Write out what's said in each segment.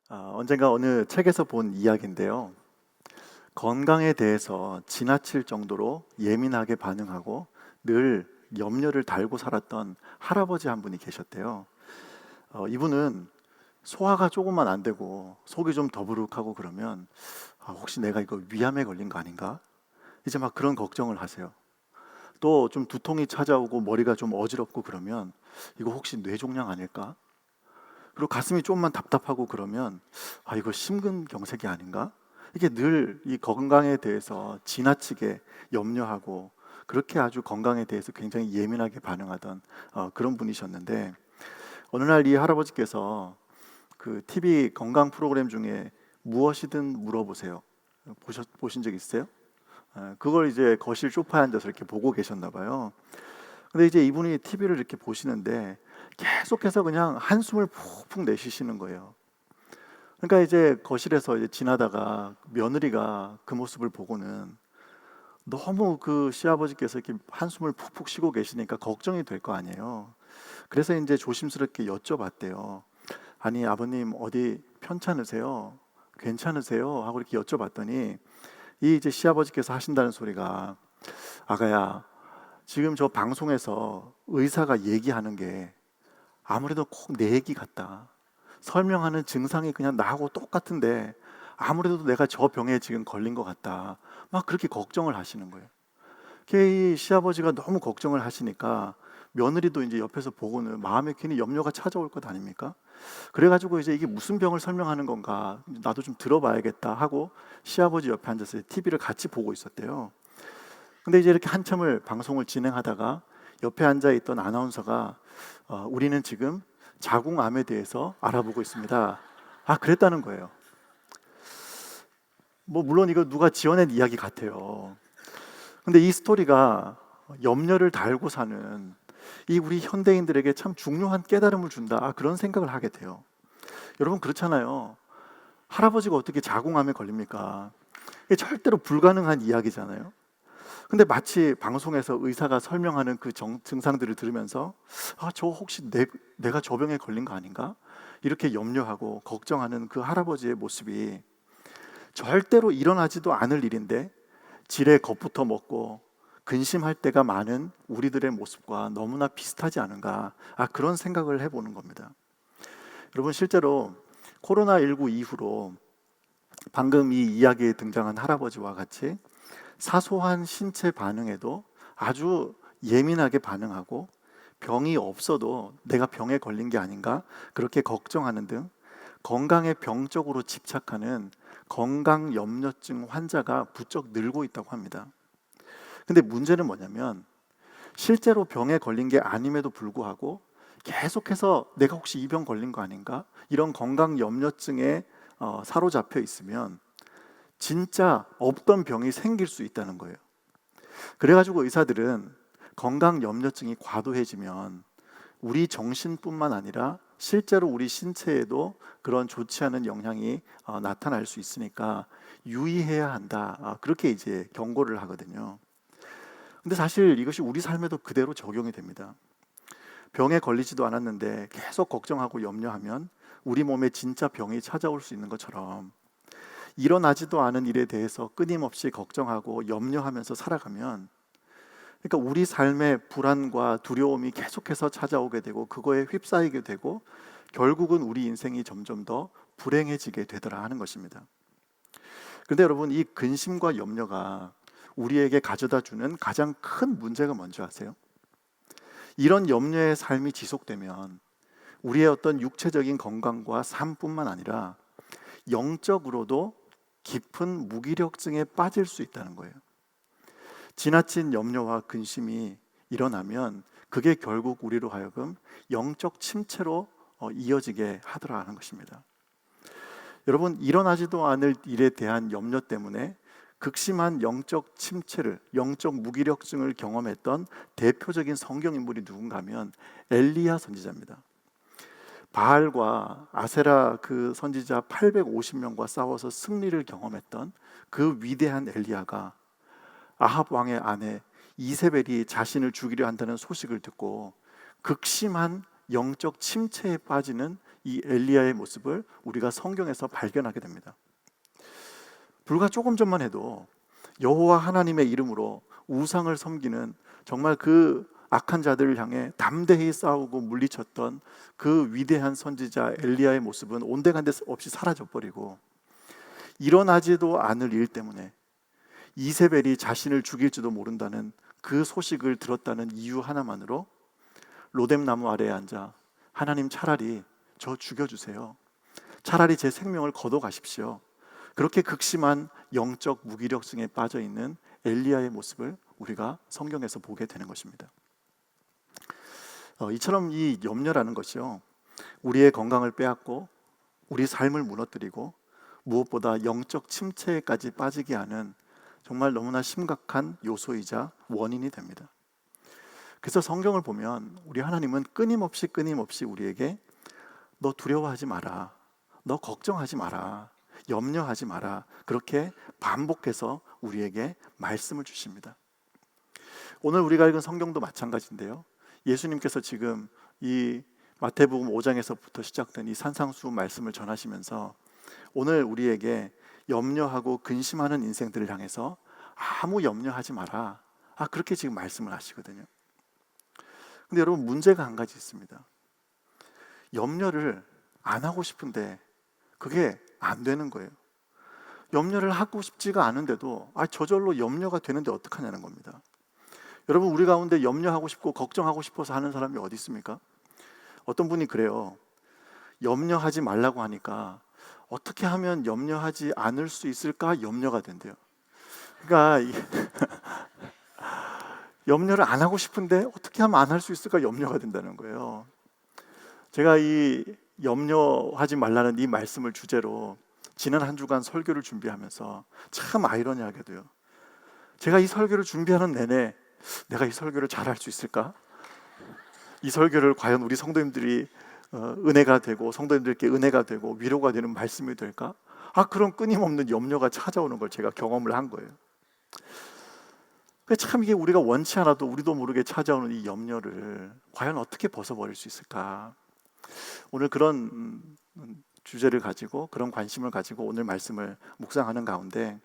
언젠가 어느 책에서 본 이야기인데요. 건강에 대해서 지나칠 정도로 예민하게 반응하고 늘 염려를 달고 살았던 할아버지 한 분이 계셨대요. 이분은 소화가 조금만 안 되고 속이 좀 더부룩하고 그러면 혹시 내가 이거 위암에 걸린 거 아닌가? 이제 막 그런 걱정을 하세요. 또 좀 두통이 찾아오고 머리가 좀 어지럽고 그러면 이거 혹시 뇌종양 아닐까? 그리고 가슴이 좀만 답답하고 그러면 이거 심근경색이 아닌가? 이게 늘 이 건강에 대해서 지나치게 염려하고 그렇게 아주 건강에 대해서 굉장히 예민하게 반응하던 그런 분이셨는데, 어느 날 이 할아버지께서 그 TV 건강 프로그램 중에 무엇이든 물어보세요. 보신 적 있어요? 그걸 이제 거실 소파에 앉아서 이렇게 보고 계셨나 봐요. 근데 이제 이분이 TV를 이렇게 보시는데 계속해서 그냥 한숨을 푹푹 내쉬시는 거예요. 그러니까 이제 거실에서 이제 지나다가 며느리가 그 모습을 보고는 너무 그 시아버지께서 이렇게 한숨을 푹푹 쉬고 계시니까 걱정이 될 거 아니에요. 그래서 이제 조심스럽게 여쭤봤대요. 아니, 아버님 어디 편찮으세요? 괜찮으세요? 하고 이렇게 여쭤봤더니 이 이제 시아버지께서 하신다는 소리가, 아가야, 지금 저 방송에서 의사가 얘기하는 게 아무래도 꼭 내 얘기 같다. 설명하는 증상이 그냥 나하고 똑같은데 아무래도 내가 저 병에 지금 걸린 것 같다. 막 그렇게 걱정을 하시는 거예요. 이 시아버지가 너무 걱정을 하시니까 며느리도 이제 옆에서 보고는 마음에 괜히 염려가 찾아올 것 아닙니까? 그래가지고 이제 이게 무슨 병을 설명하는 건가, 나도 좀 들어봐야겠다 하고 시아버지 옆에 앉아서 TV를 같이 보고 있었대요. 근데 이제 이렇게 한참을 방송을 진행하다가 옆에 앉아 있던 아나운서가 우리는 지금 자궁암에 대해서 알아보고 있습니다. 그랬다는 거예요. 뭐 물론 이거 누가 지어낸 이야기 같아요. 근데 이 스토리가 염려를 달고 사는 이 우리 현대인들에게 참 중요한 깨달음을 준다. 그런 생각을 하게 돼요. 여러분 그렇잖아요. 할아버지가 어떻게 자궁암에 걸립니까? 이게 절대로 불가능한 이야기잖아요. 근데 마치 방송에서 의사가 설명하는 그 증상들을 들으면서 저 혹시 내가 저 병에 걸린 거 아닌가? 이렇게 염려하고 걱정하는 그 할아버지의 모습이 절대로 일어나지도 않을 일인데 지레 겁부터 먹고 근심할 때가 많은 우리들의 모습과 너무나 비슷하지 않은가, 그런 생각을 해보는 겁니다. 여러분 실제로 코로나19 이후로 방금 이 이야기에 등장한 할아버지와 같이 사소한 신체 반응에도 아주 예민하게 반응하고 병이 없어도 내가 병에 걸린 게 아닌가 그렇게 걱정하는 등 건강에 병적으로 집착하는 건강염려증 환자가 부쩍 늘고 있다고 합니다. 근데 문제는 뭐냐면 실제로 병에 걸린 게 아님에도 불구하고 계속해서 내가 혹시 이 병 걸린 거 아닌가 이런 건강염려증에 사로잡혀 있으면 진짜 없던 병이 생길 수 있다는 거예요. 그래가지고 의사들은 건강염려증이 과도해지면 우리 정신뿐만 아니라 실제로 우리 신체에도 그런 좋지 않은 영향이 나타날 수 있으니까 유의해야 한다. 그렇게 이제 경고를 하거든요. 근데 사실 이것이 우리 삶에도 그대로 적용이 됩니다. 병에 걸리지도 않았는데 계속 걱정하고 염려하면 우리 몸에 진짜 병이 찾아올 수 있는 것처럼 일어나지도 않은 일에 대해서 끊임없이 걱정하고 염려하면서 살아가면, 그러니까 우리 삶의 불안과 두려움이 계속해서 찾아오게 되고 그거에 휩싸이게 되고 결국은 우리 인생이 점점 더 불행해지게 되더라 하는 것입니다. 그런데 여러분, 이 근심과 염려가 우리에게 가져다 주는 가장 큰 문제가 뭔지 아세요? 이런 염려의 삶이 지속되면 우리의 어떤 육체적인 건강과 삶뿐만 아니라 영적으로도 깊은 무기력증에 빠질 수 있다는 거예요. 지나친 염려와 근심이 일어나면 그게 결국 우리로 하여금 영적 침체로 이어지게 하더라 하는 것입니다. 여러분, 일어나지도 않을 일에 대한 염려 때문에 극심한 영적 침체를, 영적 무기력증을 경험했던 대표적인 성경 인물이 누군가 하면 엘리야 선지자입니다. 바알과 아세라 그 선지자 850명과 싸워서 승리를 경험했던 그 위대한 엘리야가 아합 왕의 아내 이세벨이 자신을 죽이려 한다는 소식을 듣고 극심한 영적 침체에 빠지는 이 엘리야의 모습을 우리가 성경에서 발견하게 됩니다. 불과 조금 전만 해도 여호와 하나님의 이름으로 우상을 섬기는 정말 그 악한 자들을 향해 담대히 싸우고 물리쳤던 그 위대한 선지자 엘리야의 모습은 온데간데 없이 사라져버리고, 일어나지도 않을 일 때문에 이세벨이 자신을 죽일지도 모른다는 그 소식을 들었다는 이유 하나만으로 로뎀나무 아래에 앉아 하나님, 차라리 저 죽여주세요. 차라리 제 생명을 걷어가십시오. 그렇게 극심한 영적 무기력증에 빠져있는 엘리야의 모습을 우리가 성경에서 보게 되는 것입니다. 이처럼 이 염려라는 것이요, 우리의 건강을 빼앗고 우리 삶을 무너뜨리고 무엇보다 영적 침체까지 빠지게 하는 정말 너무나 심각한 요소이자 원인이 됩니다. 그래서 성경을 보면 우리 하나님은 끊임없이 우리에게 너 두려워하지 마라, 너 걱정하지 마라, 염려하지 마라, 그렇게 반복해서 우리에게 말씀을 주십니다. 오늘 우리가 읽은 성경도 마찬가지인데요, 예수님께서 지금 이 마태복음 5장에서부터 시작된 이 산상수훈 말씀을 전하시면서 오늘 우리에게 염려하고 근심하는 인생들을 향해서 아무 염려하지 마라, 그렇게 지금 말씀을 하시거든요. 근데 여러분, 문제가 한 가지 있습니다. 염려를 안 하고 싶은데 그게 안 되는 거예요. 염려를 하고 싶지가 않은데도 저절로 염려가 되는데 어떡하냐는 겁니다. 여러분, 우리 가운데 염려하고 싶고 걱정하고 싶어서 하는 사람이 어디 있습니까? 어떤 분이 그래요. 염려하지 말라고 하니까 어떻게 하면 염려하지 않을 수 있을까 염려가 된대요. 그러니까 염려를 안 하고 싶은데 어떻게 하면 안 할 수 있을까 염려가 된다는 거예요. 제가 이 염려하지 말라는 이 말씀을 주제로 지난 한 주간 설교를 준비하면서 참 아이러니하게도요, 제가 이 설교를 준비하는 내내 내가 이 설교를 잘할 수 있을까? 이 설교를 과연 우리 성도님들이 은혜가 되고 성도님들께 은혜가 되고 위로가 되는 말씀이 될까? 그런 끊임없는 염려가 찾아오는 걸 제가 경험을 한 거예요. 참 이게 우리가 원치 않아도 우리도 모르게 찾아오는 이 염려를 과연 어떻게 벗어버릴 수 있을까? 오늘 그런 주제를 가지고, 그런 관심을 가지고 오늘 말씀을 묵상하는 가운데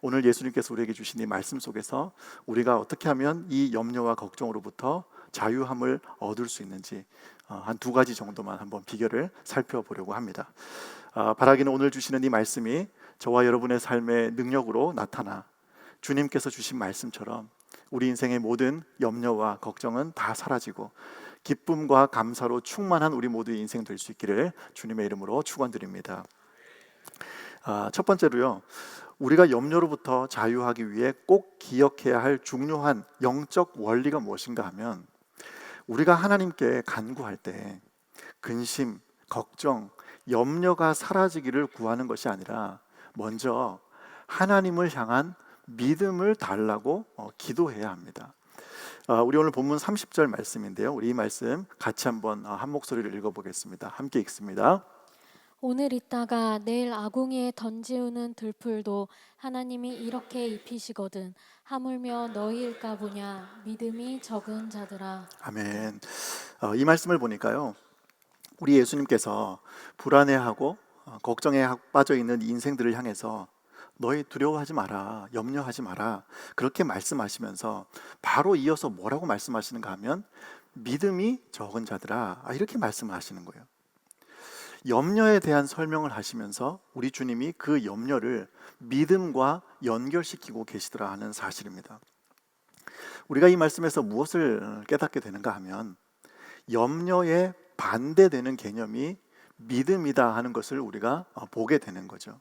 오늘 예수님께서 우리에게 주신 이 말씀 속에서 우리가 어떻게 하면 이 염려와 걱정으로부터 자유함을 얻을 수 있는지 한 두 가지 정도만 한번 비결을 살펴보려고 합니다. 바라기는 오늘 주시는 이 말씀이 저와 여러분의 삶의 능력으로 나타나 주님께서 주신 말씀처럼 우리 인생의 모든 염려와 걱정은 다 사라지고 기쁨과 감사로 충만한 우리 모두의 인생 될 수 있기를 주님의 이름으로 축원드립니다. 첫 번째로요, 우리가 염려로부터 자유하기 위해 꼭 기억해야 할 중요한 영적 원리가 무엇인가 하면, 우리가 하나님께 간구할 때 근심, 걱정, 염려가 사라지기를 구하는 것이 아니라 먼저 하나님을 향한 믿음을 달라고 기도해야 합니다. 우리 오늘 본문 30절 말씀인데요, 우리 이 말씀 같이 한번 한 목소리를 읽어보겠습니다. 함께 읽습니다. 오늘 있다가 내일 아궁이에 던지우는 들풀도 하나님이 이렇게 입히시거든 하물며 너희일까 보냐 믿음이 적은 자들아. 아멘. 이 말씀을 보니까요, 우리 예수님께서 불안해하고 걱정에 빠져 있는 인생들을 향해서 너희 두려워하지 마라, 염려하지 마라, 그렇게 말씀하시면서 바로 이어서 뭐라고 말씀하시는가 하면 믿음이 적은 자들아, 이렇게 말씀하시는 거예요. 염려에 대한 설명을 하시면서 우리 주님이 그 염려를 믿음과 연결시키고 계시더라 하는 사실입니다. 우리가 이 말씀에서 무엇을 깨닫게 되는가 하면 염려에 반대되는 개념이 믿음이다 하는 것을 우리가 보게 되는 거죠.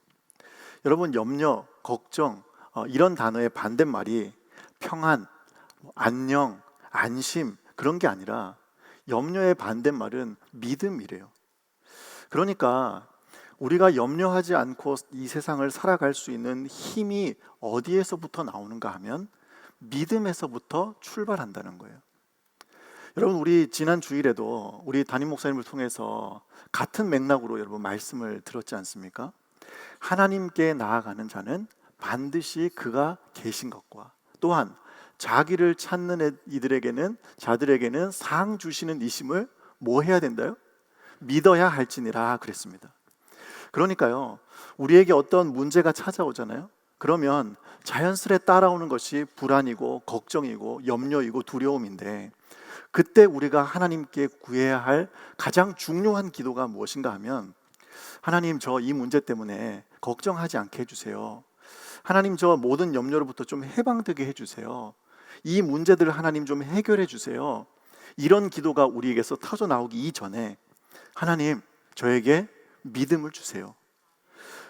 여러분, 염려, 걱정, 이런 단어의 반대말이 평안, 안녕, 안심, 그런 게 아니라 염려의 반대말은 믿음이래요. 그러니까 우리가 염려하지 않고 이 세상을 살아갈 수 있는 힘이 어디에서부터 나오는가 하면 믿음에서부터 출발한다는 거예요. 여러분, 우리 지난 주일에도 우리 담임 목사님을 통해서 같은 맥락으로 여러분 말씀을 들었지 않습니까? 하나님께 나아가는 자는 반드시 그가 계신 것과 또한 자기를 찾는 자들에게는 상 주시는 이심을 뭐 해야 된다요? 믿어야 할지니라 그랬습니다. 그러니까요, 우리에게 어떤 문제가 찾아오잖아요. 그러면 자연스레 따라오는 것이 불안이고 걱정이고 염려이고 두려움인데, 그때 우리가 하나님께 구해야 할 가장 중요한 기도가 무엇인가 하면, 하나님, 저 이 문제 때문에 걱정하지 않게 해주세요. 하나님, 저 모든 염려로부터 좀 해방되게 해주세요. 이 문제들을 하나님 좀 해결해 주세요. 이런 기도가 우리에게서 터져 나오기 이전에, 하나님, 저에게 믿음을 주세요.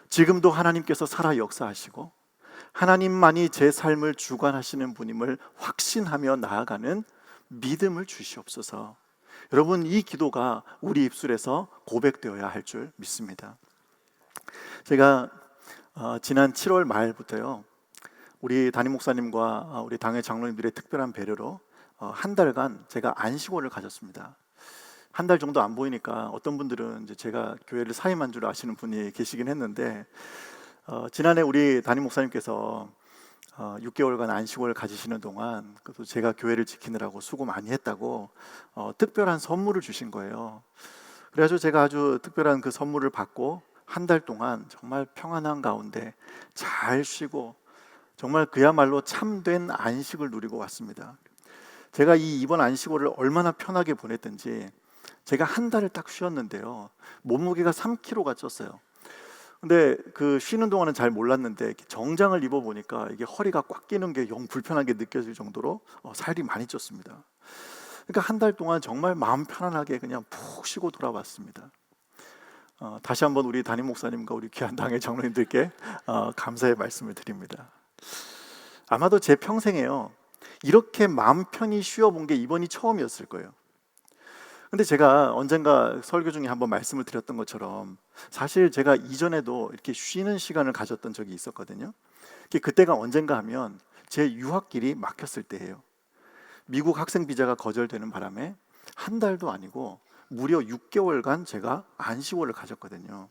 지금도 하나님께서 살아 역사하시고 하나님만이 제 삶을 주관하시는 분임을 확신하며 나아가는 믿음을 주시옵소서. 여러분, 이 기도가 우리 입술에서 고백되어야 할 줄 믿습니다. 제가 지난 7월 말부터요, 우리 담임 목사님과 우리 당회 장로님들의 특별한 배려로 한 달간 제가 안식월을 가졌습니다. 한 달 정도 안 보이니까 어떤 분들은 이제 제가 교회를 사임한 줄 아시는 분이 계시긴 했는데, 지난해 우리 담임 목사님께서 6개월간 안식월을 가지시는 동안 그래도 제가 교회를 지키느라고 수고 많이 했다고 특별한 선물을 주신 거예요. 그래가지고 제가 아주 특별한 그 선물을 받고 한 달 동안 정말 평안한 가운데 잘 쉬고 정말 그야말로 참된 안식을 누리고 왔습니다. 제가 이번 안식월을 얼마나 편하게 보냈든지, 제가 한 달을 딱 쉬었는데요, 몸무게가 3kg가 쪘어요. 근데 그 쉬는 동안은 잘 몰랐는데 정장을 입어보니까 이게 허리가 꽉 끼는 게 영 불편하게 느껴질 정도로 살이 많이 쪘습니다. 그러니까 한 달 동안 정말 마음 편안하게 그냥 푹 쉬고 돌아왔습니다. 다시 한번 우리 담임 목사님과 우리 귀한 당의 장로님들께 감사의 말씀을 드립니다. 아마도 제 평생에요, 이렇게 마음 편히 쉬어본 게 이번이 처음이었을 거예요. 근데 제가 언젠가 설교 중에 한번 말씀을 드렸던 것처럼, 사실 제가 이전에도 이렇게 쉬는 시간을 가졌던 적이 있었거든요. 그때가 언젠가 하면 제 유학길이 막혔을 때예요. 미국 학생 비자가 거절되는 바람에 한 달도 아니고 무려 6개월간 제가 안식월을 가졌거든요.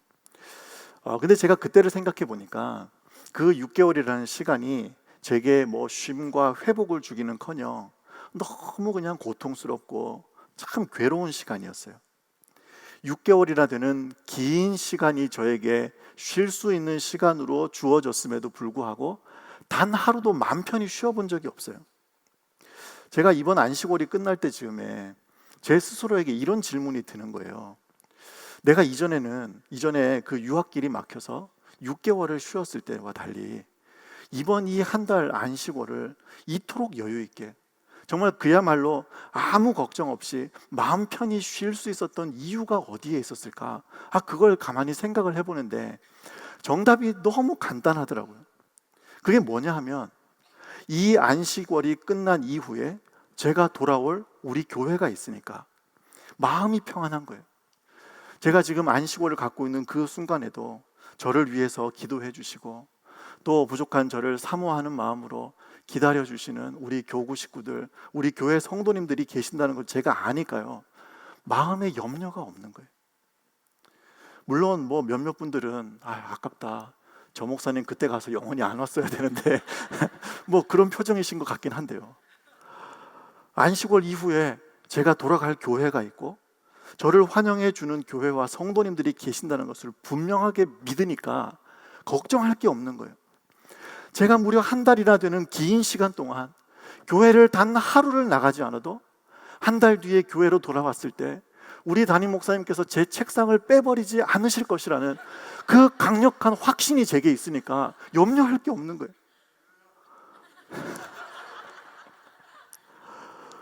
근데 제가 그때를 생각해 보니까 그 6개월이라는 시간이 제게 뭐 쉼과 회복을 주기는커녕 너무 그냥 고통스럽고 참 괴로운 시간이었어요. 6개월이나 되는 긴 시간이 저에게 쉴 수 있는 시간으로 주어졌음에도 불구하고 단 하루도 마음 편히 쉬어본 적이 없어요. 제가 이번 안식월이 끝날 때쯤에 제 스스로에게 이런 질문이 드는 거예요. 내가 이전에 그 유학길이 막혀서 6개월을 쉬었을 때와 달리 이번 이 한 달 안식월을 이토록 여유 있게, 정말 그야말로 아무 걱정 없이 마음 편히 쉴 수 있었던 이유가 어디에 있었을까? 그걸 가만히 생각을 해보는데 정답이 너무 간단하더라고요. 그게 뭐냐 하면, 이 안식월이 끝난 이후에 제가 돌아올 우리 교회가 있으니까 마음이 평안한 거예요. 제가 지금 안식월을 갖고 있는 그 순간에도 저를 위해서 기도해 주시고 또 부족한 저를 사모하는 마음으로 기다려 주시는 우리 교구 식구들, 우리 교회 성도님들이 계신다는 걸 제가 아니까요, 마음에 염려가 없는 거예요. 물론 뭐 몇몇 분들은 아깝다, 저 목사님 그때 가서 영원히 안 왔어야 되는데 뭐 그런 표정이신 것 같긴 한데요, 안식월 이후에 제가 돌아갈 교회가 있고 저를 환영해 주는 교회와 성도님들이 계신다는 것을 분명하게 믿으니까 걱정할 게 없는 거예요. 제가 무려 한 달이나 되는 긴 시간 동안 교회를 단 하루를 나가지 않아도 한 달 뒤에 교회로 돌아왔을 때 우리 담임 목사님께서 제 책상을 빼버리지 않으실 것이라는 그 강력한 확신이 제게 있으니까 염려할 게 없는 거예요.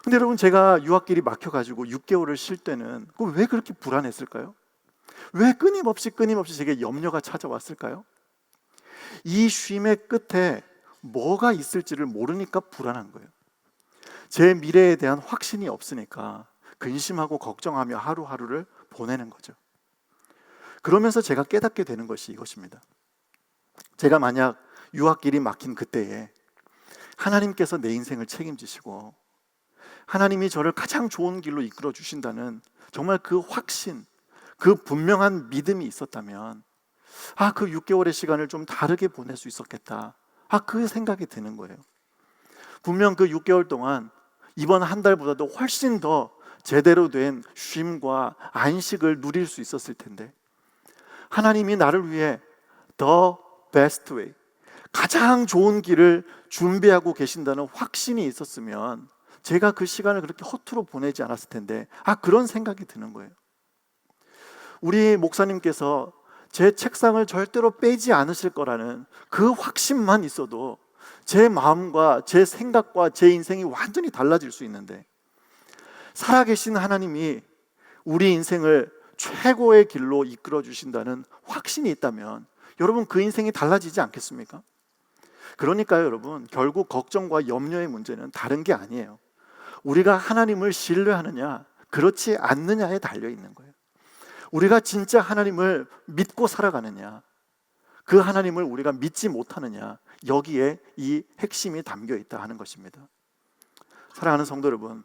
근데 여러분, 제가 유학길이 막혀가지고 6개월을 쉴 때는 그럼 왜 그렇게 불안했을까요? 왜 끊임없이 제게 염려가 찾아왔을까요? 이 쉼의 끝에 뭐가 있을지를 모르니까 불안한 거예요. 제 미래에 대한 확신이 없으니까 근심하고 걱정하며 하루하루를 보내는 거죠. 그러면서 제가 깨닫게 되는 것이 이것입니다. 제가 만약 유학길이 막힌 그때에 하나님께서 내 인생을 책임지시고 하나님이 저를 가장 좋은 길로 이끌어 주신다는 정말 그 확신, 그 분명한 믿음이 있었다면 그 6개월의 시간을 좀 다르게 보낼 수 있었겠다, 그 생각이 드는 거예요. 분명 그 6개월 동안 이번 한 달보다도 훨씬 더 제대로 된 쉼과 안식을 누릴 수 있었을 텐데, 하나님이 나를 위해 the best way, 가장 좋은 길을 준비하고 계신다는 확신이 있었으면 제가 그 시간을 그렇게 허투루 보내지 않았을 텐데, 그런 생각이 드는 거예요. 우리 목사님께서 제 책상을 절대로 빼지 않으실 거라는 그 확신만 있어도 제 마음과 제 생각과 제 인생이 완전히 달라질 수 있는데, 살아계신 하나님이 우리 인생을 최고의 길로 이끌어 주신다는 확신이 있다면 여러분, 그 인생이 달라지지 않겠습니까? 그러니까요, 여러분, 결국 걱정과 염려의 문제는 다른 게 아니에요. 우리가 하나님을 신뢰하느냐 그렇지 않느냐에 달려 있는 거예요. 우리가 진짜 하나님을 믿고 살아가느냐, 그 하나님을 우리가 믿지 못하느냐, 여기에 이 핵심이 담겨 있다 하는 것입니다. 사랑하는 성도 여러분,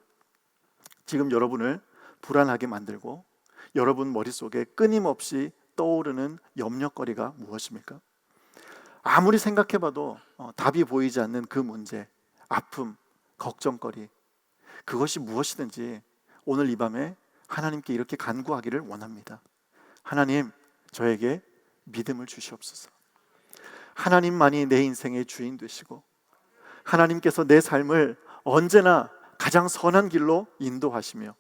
지금 여러분을 불안하게 만들고 여러분 머릿속에 끊임없이 떠오르는 염려거리가 무엇입니까? 아무리 생각해봐도 답이 보이지 않는 그 문제, 아픔, 걱정거리, 그것이 무엇이든지 오늘 이 밤에 하나님께 이렇게 간구하기를 원합니다. 하나님, 저에게 믿음을 주시옵소서. 하나님만이 내 인생의 주인 되시고 하나님께서 내 삶을 언제나 가장 선한 길로 인도하시며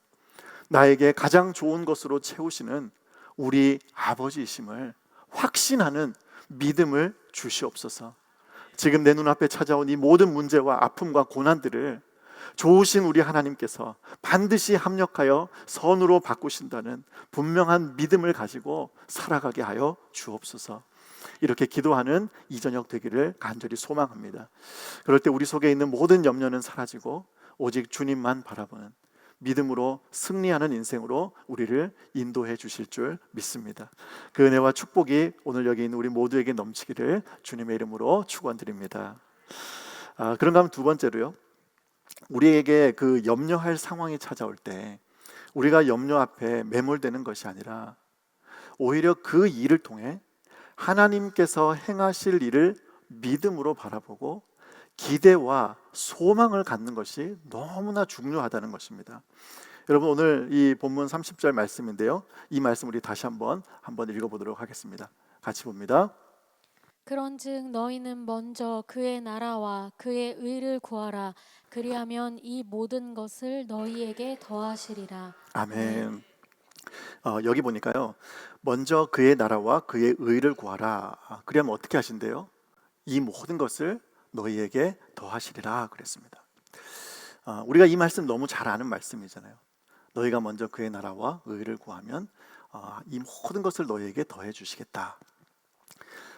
나에게 가장 좋은 것으로 채우시는 우리 아버지이심을 확신하는 믿음을 주시옵소서. 지금 내 눈앞에 찾아온 이 모든 문제와 아픔과 고난들을 좋으신 우리 하나님께서 반드시 합력하여 선으로 바꾸신다는 분명한 믿음을 가지고 살아가게 하여 주옵소서. 이렇게 기도하는 이 저녁 되기를 간절히 소망합니다. 그럴 때 우리 속에 있는 모든 염려는 사라지고 오직 주님만 바라보는 믿음으로 승리하는 인생으로 우리를 인도해 주실 줄 믿습니다. 그 은혜와 축복이 오늘 여기 있는 우리 모두에게 넘치기를 주님의 이름으로 축원드립니다. 그런가 하면 두 번째로요, 우리에게 그 염려할 상황이 찾아올 때 우리가 염려 앞에 매몰되는 것이 아니라 오히려 그 일을 통해 하나님께서 행하실 일을 믿음으로 바라보고 기대와 소망을 갖는 것이 너무나 중요하다는 것입니다. 여러분, 오늘 이 본문 30절 말씀인데요, 이 말씀 우리 다시 한번 읽어보도록 하겠습니다. 같이 봅니다. 그런즉 너희는 먼저 그의 나라와 그의 의를 구하라. 그리하면 이 모든 것을 너희에게 더하시리라. 아멘. 여기 보니까요, 먼저 그의 나라와 그의 의를 구하라. 그러면 어떻게 하신대요? 이 모든 것을 너희에게 더하시리라 그랬습니다. 우리가 이 말씀 너무 잘 아는 말씀이잖아요. 너희가 먼저 그의 나라와 의를 구하면 이 모든 것을 너희에게 더해 주시겠다.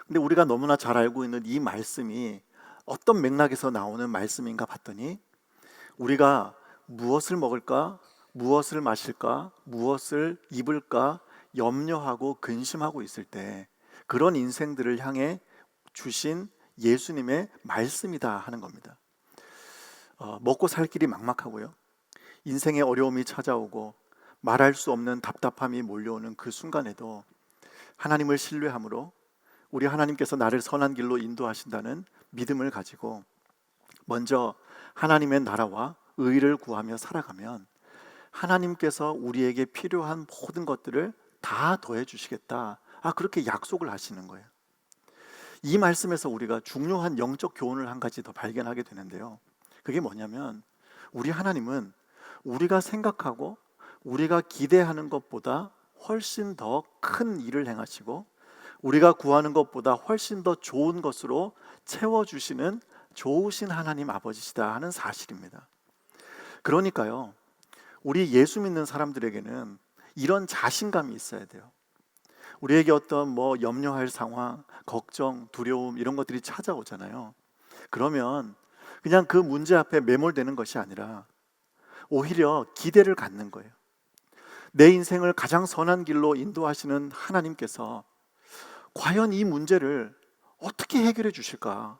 근데 우리가 너무나 잘 알고 있는 이 말씀이 어떤 맥락에서 나오는 말씀인가 봤더니, 우리가 무엇을 먹을까, 무엇을 마실까, 무엇을 입을까 염려하고 근심하고 있을 때 그런 인생들을 향해 주신 예수님의 말씀이다 하는 겁니다. 먹고 살 길이 막막하고요, 인생의 어려움이 찾아오고 말할 수 없는 답답함이 몰려오는 그 순간에도 하나님을 신뢰함으로 우리 하나님께서 나를 선한 길로 인도하신다는 믿음을 가지고 먼저 하나님의 나라와 의를 구하며 살아가면 하나님께서 우리에게 필요한 모든 것들을 다 더해 주시겠다, 그렇게 약속을 하시는 거예요. 이 말씀에서 우리가 중요한 영적 교훈을 한 가지 더 발견하게 되는데요, 그게 뭐냐면 우리 하나님은 우리가 생각하고 우리가 기대하는 것보다 훨씬 더 큰 일을 행하시고 우리가 구하는 것보다 훨씬 더 좋은 것으로 채워주시는 좋으신 하나님 아버지시다 하는 사실입니다. 그러니까요, 우리 예수 믿는 사람들에게는 이런 자신감이 있어야 돼요. 우리에게 어떤 염려할 상황, 걱정, 두려움 이런 것들이 찾아오잖아요. 그러면 그냥 그 문제 앞에 매몰되는 것이 아니라 오히려 기대를 갖는 거예요. 내 인생을 가장 선한 길로 인도하시는 하나님께서 과연 이 문제를 어떻게 해결해 주실까?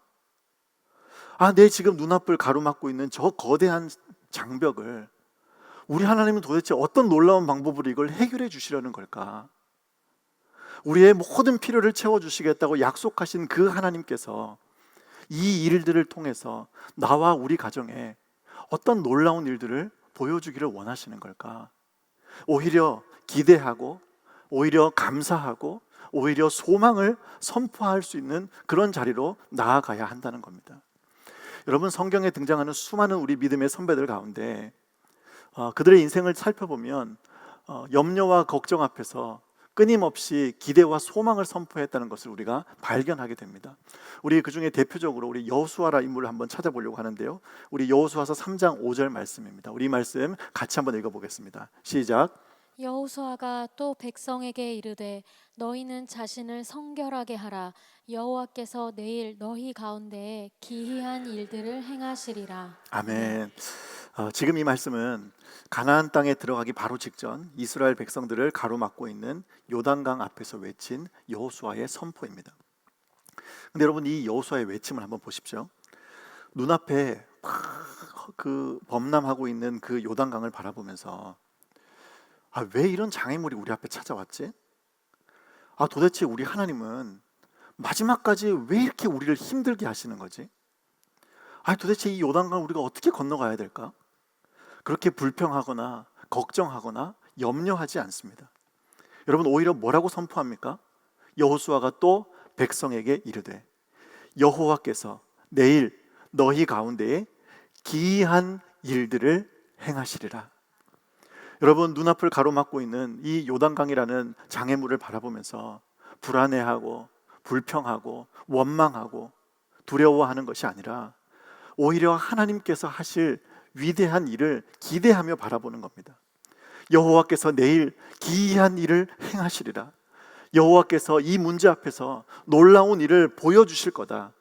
내 지금 눈앞을 가로막고 있는 저 거대한 장벽을 우리 하나님은 도대체 어떤 놀라운 방법으로 이걸 해결해 주시려는 걸까? 우리의 모든 필요를 채워주시겠다고 약속하신 그 하나님께서 이 일들을 통해서 나와 우리 가정에 어떤 놀라운 일들을 보여주기를 원하시는 걸까? 오히려 기대하고, 오히려 감사하고, 오히려 소망을 선포할 수 있는 그런 자리로 나아가야 한다는 겁니다. 여러분, 성경에 등장하는 수많은 우리 믿음의 선배들 가운데 그들의 인생을 살펴보면 염려와 걱정 앞에서 끊임없이 기대와 소망을 선포했다는 것을 우리가 발견하게 됩니다. 우리 그중에 대표적으로 우리 여호수아라 인물을 한번 찾아보려고 하는데요, 우리 여호수아서 3장 5절 말씀입니다. 우리 말씀 같이 한번 읽어보겠습니다. 시작. 여호수아가 또 백성에게 이르되 너희는 자신을 성결하게 하라. 여호와께서 내일 너희 가운데에 기이한 일들을 행하시리라. 아멘. 지금 이 말씀은 가나안 땅에 들어가기 바로 직전 이스라엘 백성들을 가로막고 있는 요단강 앞에서 외친 여호수아의 선포입니다. 근데 여러분, 이 여호수아의 외침을 한번 보십시오. 눈앞에 그 범람하고 있는 그 요단강을 바라보면서 왜 이런 장애물이 우리 앞에 찾아왔지? 도대체 우리 하나님은 마지막까지 왜 이렇게 우리를 힘들게 하시는 거지? 도대체 이 요단강을 우리가 어떻게 건너가야 될까? 그렇게 불평하거나 걱정하거나 염려하지 않습니다. 여러분, 오히려 뭐라고 선포합니까? 여호수아가 또 백성에게 이르되 여호와께서 내일 너희 가운데에 기이한 일들을 행하시리라. 여러분, 눈앞을 가로막고 있는 이 요단강이라는 장애물을 바라보면서 불안해하고 불평하고 원망하고 두려워하는 것이 아니라 오히려 하나님께서 하실 위대한 일을 기대하며 바라보는 겁니다. 여호와께서 내일 기이한 일을 행하시리라. 여호와께서 이 문제 앞에서 놀라운 일을 보여주실 거다.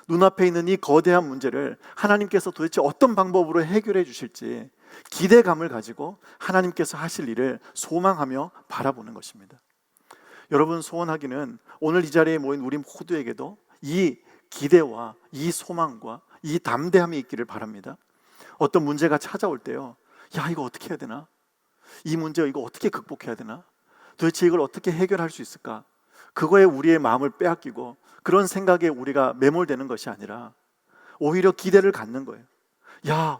눈앞에 있는 이 거대한 문제를 하나님께서 도대체 어떤 방법으로 해결해 주실지 기대감을 가지고 하나님께서 하실 일을 소망하며 바라보는 것입니다. 여러분, 소원하기는 오늘 이 자리에 모인 우리 모두에게도 이 기대와 이 소망과 이 담대함이 있기를 바랍니다. 어떤 문제가 찾아올 때요, 이거 어떻게 해야 되나? 이 문제 이거 어떻게 극복해야 되나? 도대체 이걸 어떻게 해결할 수 있을까? 그거에 우리의 마음을 빼앗기고 그런 생각에 우리가 매몰되는 것이 아니라 오히려 기대를 갖는 거예요.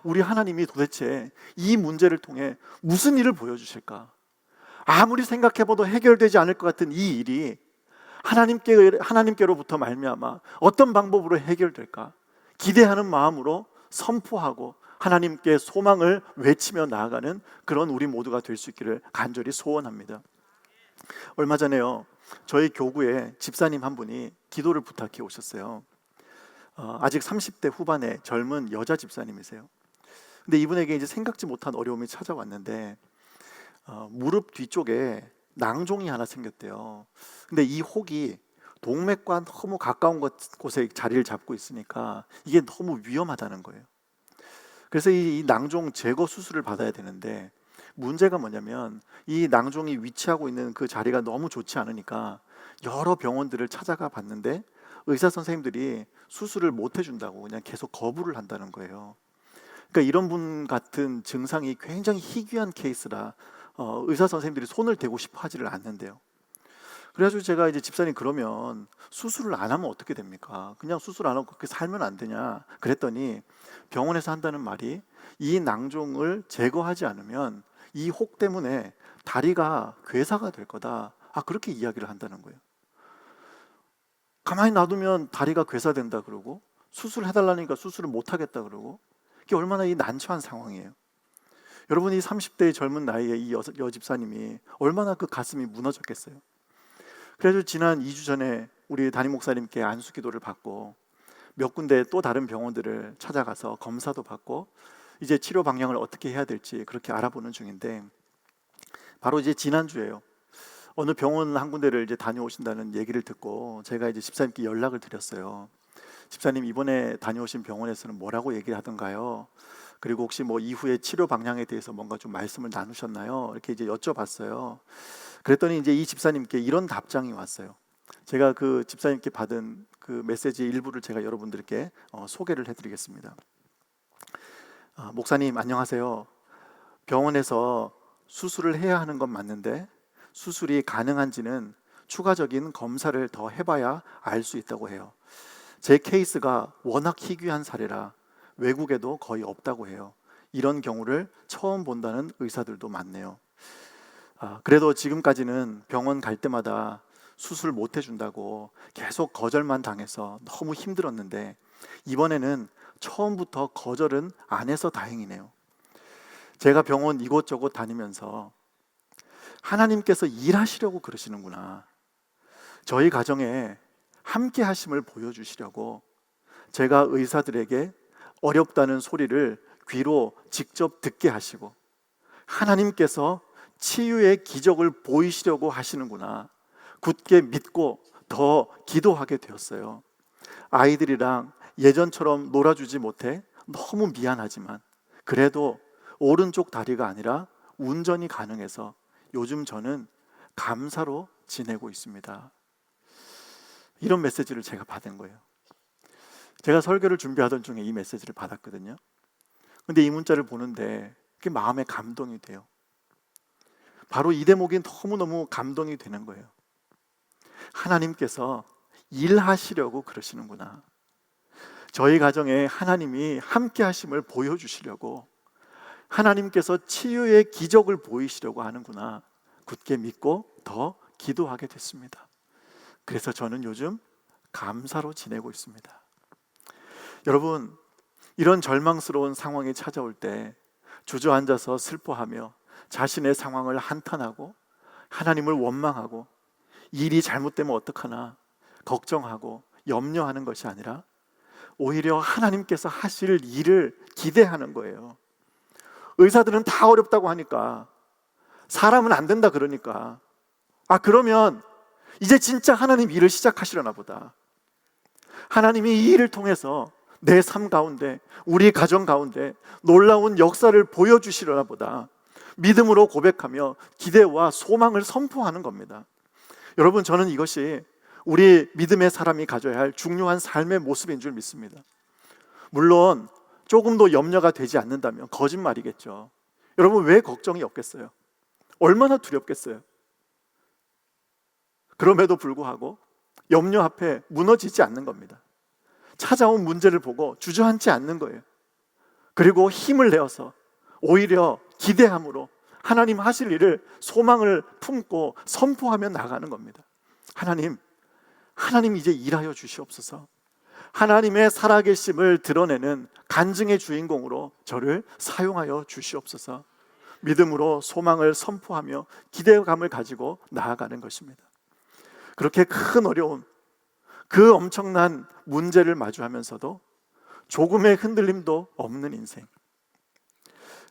우리 하나님이 도대체 이 문제를 통해 무슨 일을 보여주실까? 아무리 생각해봐도 해결되지 않을 것 같은 이 일이 하나님께로부터 말미암아 어떤 방법으로 해결될까? 기대하는 마음으로 선포하고 하나님께 소망을 외치며 나아가는 그런 우리 모두가 될 수 있기를 간절히 소원합니다. 얼마 전에요, 저희 교구에 집사님 한 분이 기도를 부탁해 오셨어요. 아직 30대 후반의 젊은 여자 집사님이세요. 근데 이분에게 이제 생각지 못한 어려움이 찾아왔는데 무릎 뒤쪽에 낭종이 하나 생겼대요. 근데 이 혹이 동맥과 너무 가까운 곳에 자리를 잡고 있으니까 이게 너무 위험하다는 거예요. 그래서 이 낭종 제거 수술을 받아야 되는데 문제가 뭐냐면 이 낭종이 위치하고 있는 그 자리가 너무 좋지 않으니까 여러 병원들을 찾아가 봤는데 의사 선생님들이 수술을 못 해준다고 그냥 계속 거부를 한다는 거예요. 그러니까 이런 분 같은 증상이 굉장히 희귀한 케이스라 의사 선생님들이 손을 대고 싶어 하지를 않는데요. 그래가지고 제가 이제 집사님, 그러면 수술을 안 하면 어떻게 됩니까? 그냥 수술 안 하고 그렇게 살면 안 되냐? 그랬더니 병원에서 한다는 말이 이 낭종을 제거하지 않으면 이 혹 때문에 다리가 괴사가 될 거다. 그렇게 이야기를 한다는 거예요. 가만히 놔두면 다리가 괴사된다 그러고 수술해달라니까 수술을 못 하겠다 그러고, 이게 얼마나 이 난처한 상황이에요. 여러분, 이 30대의 젊은 나이에 이 여집사님이 얼마나 그 가슴이 무너졌겠어요. 그래서 지난 2주 전에 우리 담임 목사님께 안수 기도를 받고 몇 군데 또 다른 병원들을 찾아가서 검사도 받고 이제 치료 방향을 어떻게 해야 될지 그렇게 알아보는 중인데, 바로 이제 지난주에요, 어느 병원 한 군데를 이제 다녀오신다는 얘기를 듣고 제가 이제 집사님께 연락을 드렸어요. 집사님, 이번에 다녀오신 병원에서는 뭐라고 얘기를 하던가요? 그리고 혹시 뭐 이후에 치료 방향에 대해서 뭔가 좀 말씀을 나누셨나요? 이렇게 이제 여쭤봤어요. 그랬더니 이제 이 집사님께 이런 답장이 왔어요. 제가 그 집사님께 받은 그 메시지 일부를 제가 여러분들께 소개를 해드리겠습니다. 목사님, 안녕하세요. 병원에서 수술을 해야 하는 건 맞는데 수술이 가능한지는 추가적인 검사를 더 해봐야 알 수 있다고 해요. 제 케이스가 워낙 희귀한 사례라 외국에도 거의 없다고 해요. 이런 경우를 처음 본다는 의사들도 많네요. 그래도 지금까지는 병원 갈 때마다 수술 못 해준다고 계속 거절만 당해서 너무 힘들었는데, 이번에는 처음부터 거절은 안 해서 다행이네요. 제가 병원 이곳저곳 다니면서 하나님께서 일하시려고 그러시는구나, 저희 가정에 함께 하심을 보여주시려고 제가 의사들에게 어렵다는 소리를 귀로 직접 듣게 하시고 하나님께서 치유의 기적을 보이시려고 하시는구나, 굳게 믿고 더 기도하게 되었어요. 아이들이랑 예전처럼 놀아주지 못해 너무 미안하지만 그래도 오른쪽 다리가 아니라 운전이 가능해서 요즘 저는 감사로 지내고 있습니다. 이런 메시지를 제가 받은 거예요. 제가 설교를 준비하던 중에 이 메시지를 받았거든요. 근데 이 문자를 보는데 그게 마음에 감동이 돼요. 바로 이 대목이 너무너무 감동이 되는 거예요. 하나님께서 일하시려고 그러시는구나, 저희 가정에 하나님이 함께 하심을 보여주시려고, 하나님께서 치유의 기적을 보이시려고 하는구나, 굳게 믿고 더 기도하게 됐습니다. 그래서 저는 요즘 감사로 지내고 있습니다. 여러분, 이런 절망스러운 상황이 찾아올 때 주저앉아서 슬퍼하며 자신의 상황을 한탄하고 하나님을 원망하고 일이 잘못되면 어떡하나 걱정하고 염려하는 것이 아니라 오히려 하나님께서 하실 일을 기대하는 거예요. 의사들은 다 어렵다고 하니까, 사람은 안 된다 그러니까, 그러면 이제 진짜 하나님 일을 시작하시려나 보다, 하나님이 이 일을 통해서 내 삶 가운데, 우리 가정 가운데 놀라운 역사를 보여주시려나 보다 믿음으로 고백하며 기대와 소망을 선포하는 겁니다. 여러분, 저는 이것이 우리 믿음의 사람이 가져야 할 중요한 삶의 모습인 줄 믿습니다. 물론 조금도 염려가 되지 않는다면 거짓말이겠죠. 여러분, 왜 걱정이 없겠어요? 얼마나 두렵겠어요? 그럼에도 불구하고 염려 앞에 무너지지 않는 겁니다. 찾아온 문제를 보고 주저앉지 않는 거예요. 그리고 힘을 내어서 오히려 기대함으로 하나님 하실 일을 소망을 품고 선포하며 나가는 겁니다. 하나님 이제 일하여 주시옵소서. 하나님의 살아계심을 드러내는 간증의 주인공으로 저를 사용하여 주시옵소서. 믿음으로 소망을 선포하며 기대감을 가지고 나아가는 것입니다. 그렇게 큰 어려움, 그 엄청난 문제를 마주하면서도 조금의 흔들림도 없는 인생,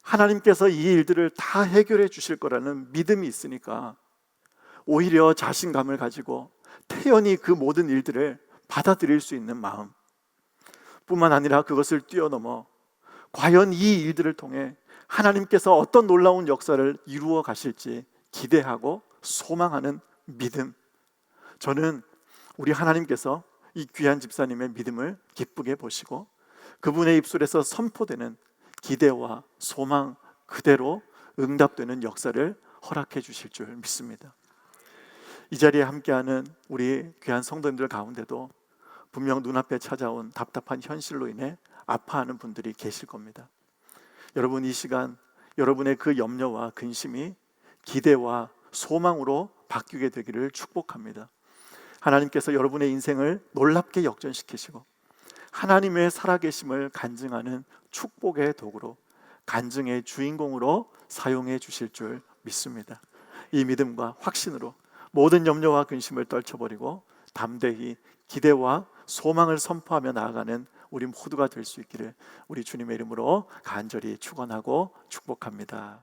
하나님께서 이 일들을 다 해결해 주실 거라는 믿음이 있으니까 오히려 자신감을 가지고 태연히 그 모든 일들을 받아들일 수 있는 마음, 뿐만 아니라 그것을 뛰어넘어 과연 이 일들을 통해 하나님께서 어떤 놀라운 역사를 이루어 가실지 기대하고 소망하는 믿음, 저는 우리 하나님께서 이 귀한 집사님의 믿음을 기쁘게 보시고 그분의 입술에서 선포되는 기대와 소망 그대로 응답되는 역사를 허락해 주실 줄 믿습니다. 이 자리에 함께하는 우리 귀한 성도님들 가운데도 분명 눈앞에 찾아온 답답한 현실로 인해 아파하는 분들이 계실 겁니다. 여러분, 이 시간 여러분의 그 염려와 근심이 기대와 소망으로 바뀌게 되기를 축복합니다. 하나님께서 여러분의 인생을 놀랍게 역전시키시고 하나님의 살아계심을 간증하는 축복의 도구로, 간증의 주인공으로 사용해 주실 줄 믿습니다. 이 믿음과 확신으로 모든 염려와 근심을 떨쳐버리고 담대히 기대와 소망을 선포하며 나아가는 우리 모두가 될 수 있기를 우리 주님의 이름으로 간절히 축원하고 축복합니다.